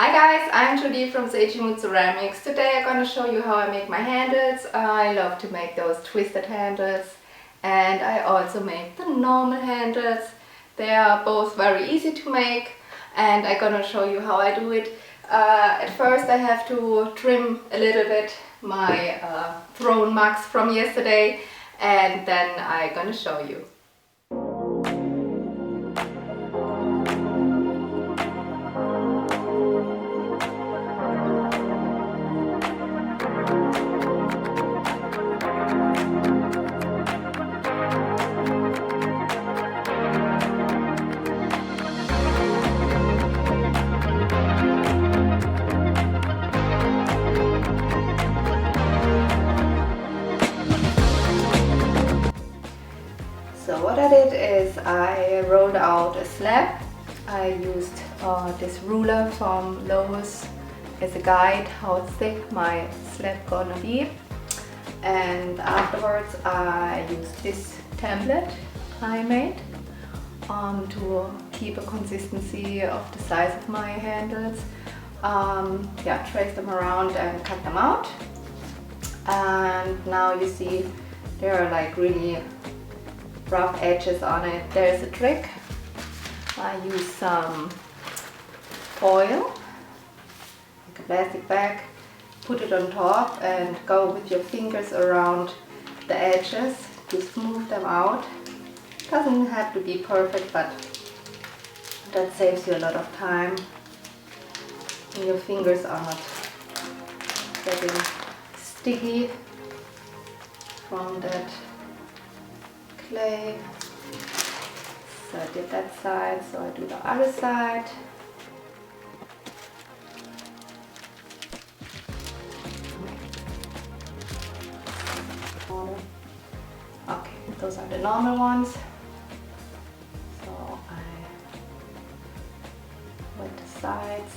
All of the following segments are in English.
Hi guys, I'm Judy from Mood Ceramics. Today I'm going to show you how I make my handles. I love to make those twisted handles and I also make the normal handles. They are both very easy to make and I'm going to show you how I do it. At first I have to trim a little bit my thrown mugs from yesterday and then I'm going to show you. So what I did is I rolled out a slab. I used this ruler from Lowe's as a guide how thick my slab gonna be, and afterwards I used this template I made to keep a consistency of the size of my handles. Yeah, trace them around and cut them out, and now you see there are like really rough edges on it. There's a trick. I use some foil, like a plastic bag, put it on top and go with your fingers around the edges to smooth them out. Doesn't have to be perfect, but that saves you a lot of time and your fingers are not getting sticky from that clay. So I did that side, so I do the other side. Okay, those are the normal ones. So I wet the sides.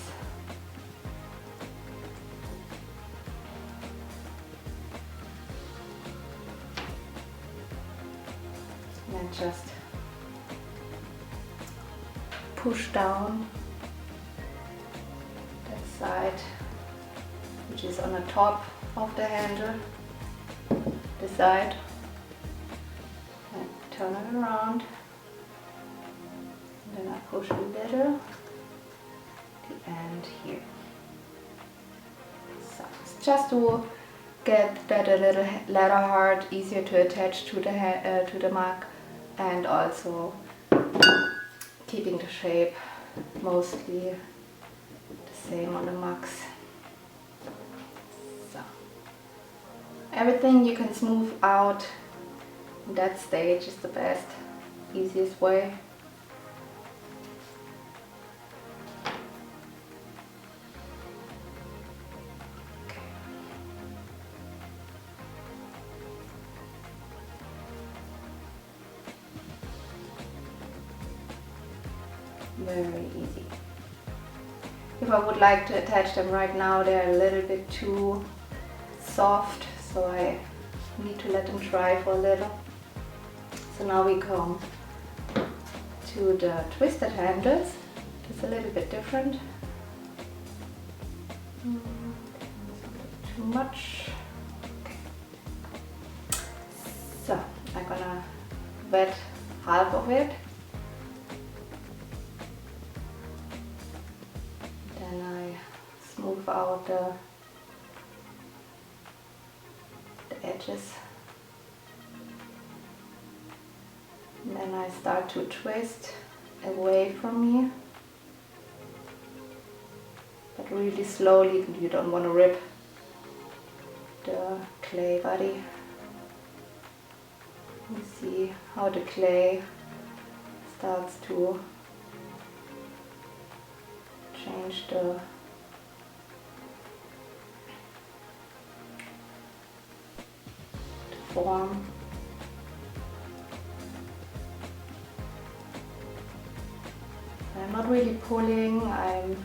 And then just push down that side, which is on the top of the handle, the side, and turn it around, and then I push a little the end here. So it's just to get that a little leather hard, easier to attach to the mug, and also keeping the shape mostly the same on the mugs. So everything you can smooth out in that stage is the best, easiest way. Very easy. If I would like to attach them right now, they're a little bit too soft, so I need to let them dry for a little. So now we come to the twisted handles. It's a little bit different. Too much. Okay. So I'm gonna wet half of it. Then I smooth out the edges. And then I start to twist away from me. But really slowly, you don't want to rip the clay body. You see how the clay starts to change the form. I'm not really pulling, I'm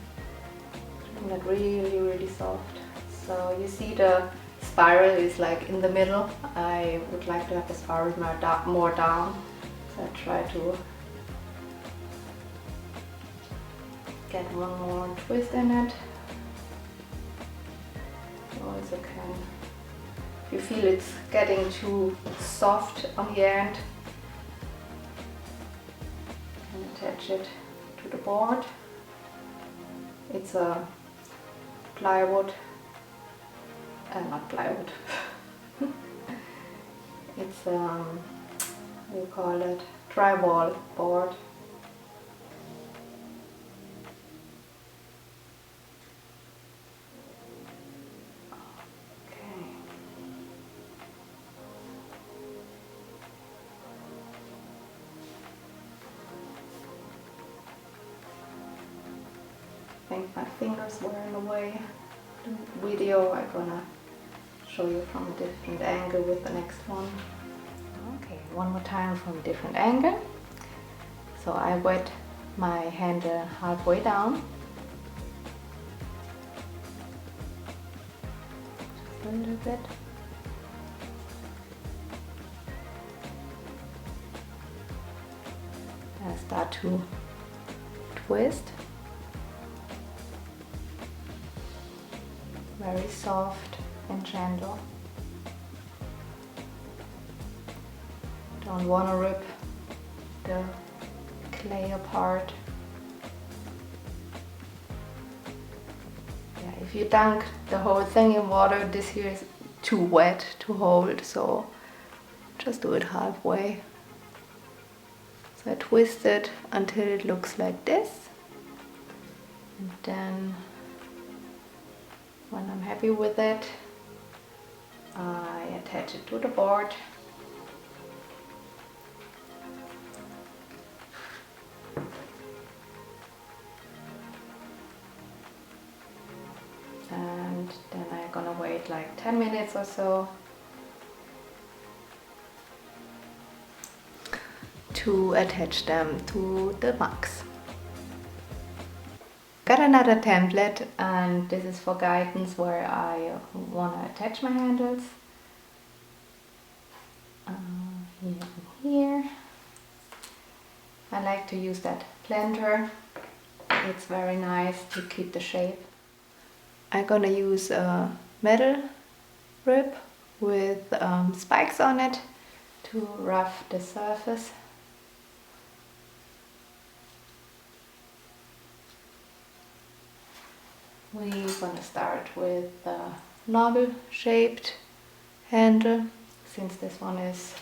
doing it really soft. So you see the spiral is like in the middle. I would like to have the spiral more down. So I try to get one more twist in it. You also can, if you feel it's getting too soft on the end, you can attach it to the board. It's a plywood, not plywood, it's what do you call it, drywall board. I think my fingers were in the way. The video I'm gonna show you from a different angle with the next one. Okay, one more time from a different angle. So I wet my handle halfway down. Just a little bit. I start to twist. Very soft and gentle. Don't want to rip the clay apart. Yeah, if you dunk the whole thing in water, this here is too wet to hold, so just do it halfway. So I twist it until it looks like this, and then when I'm happy with it, I attach it to the board. And then I'm gonna wait like 10 minutes or so to attach them to the mugs. Got another template, and this is for guidance where I want to attach my handles. Here and here. I like to use that planter. It's very nice to keep the shape. I'm gonna use a metal rib with spikes on it to rough the surface. We're gonna start with the novel shaped handle, since this one is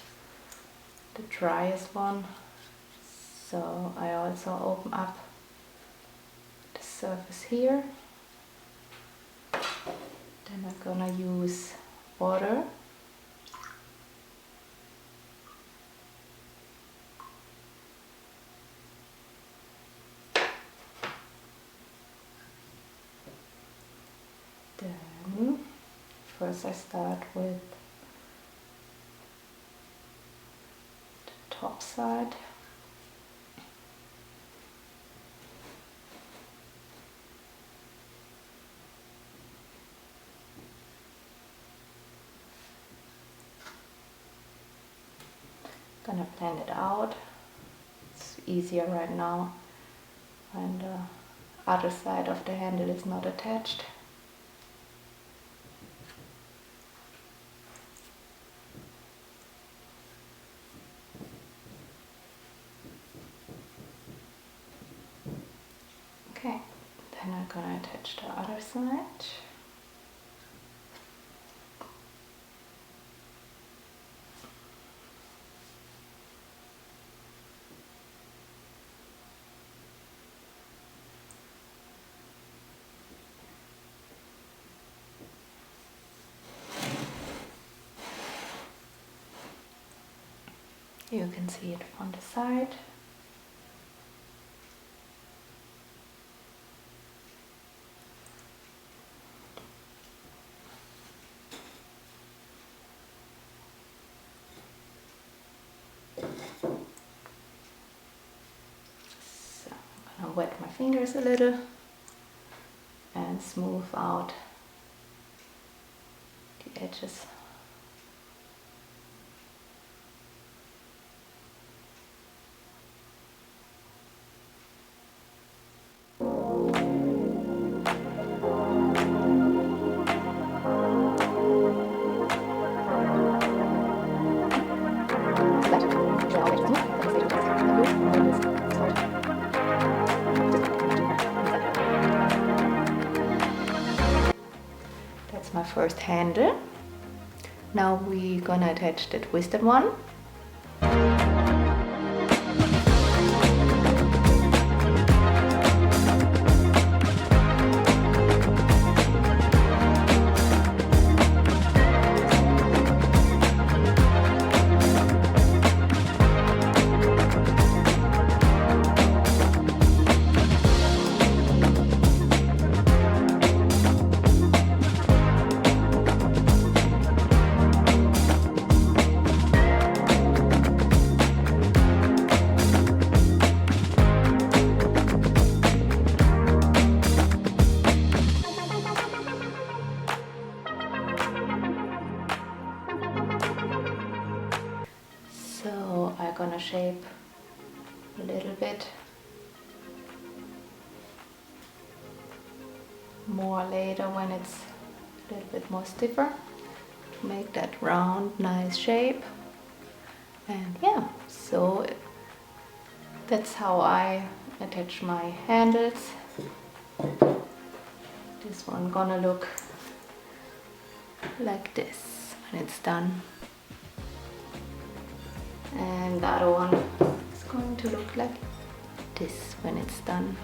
the driest one. So I also open up the surface here. Then I'm gonna use water. Then first I start with the top side. Gonna blend it out. It's easier right now when the other side of the handle is not attached. Okay, then I'm gonna attach the other side. You can see it on the side. So I'm gonna wet my fingers a little and smooth out the edges. is my first handle. Now we're gonna attach the twisted one. So I'm gonna shape a little bit more later when it's a little bit more stiffer to make that round nice shape. And yeah, so that's how I attach my handles. This one gonna look like this when it's done. And the other one is going to look like this when it's done.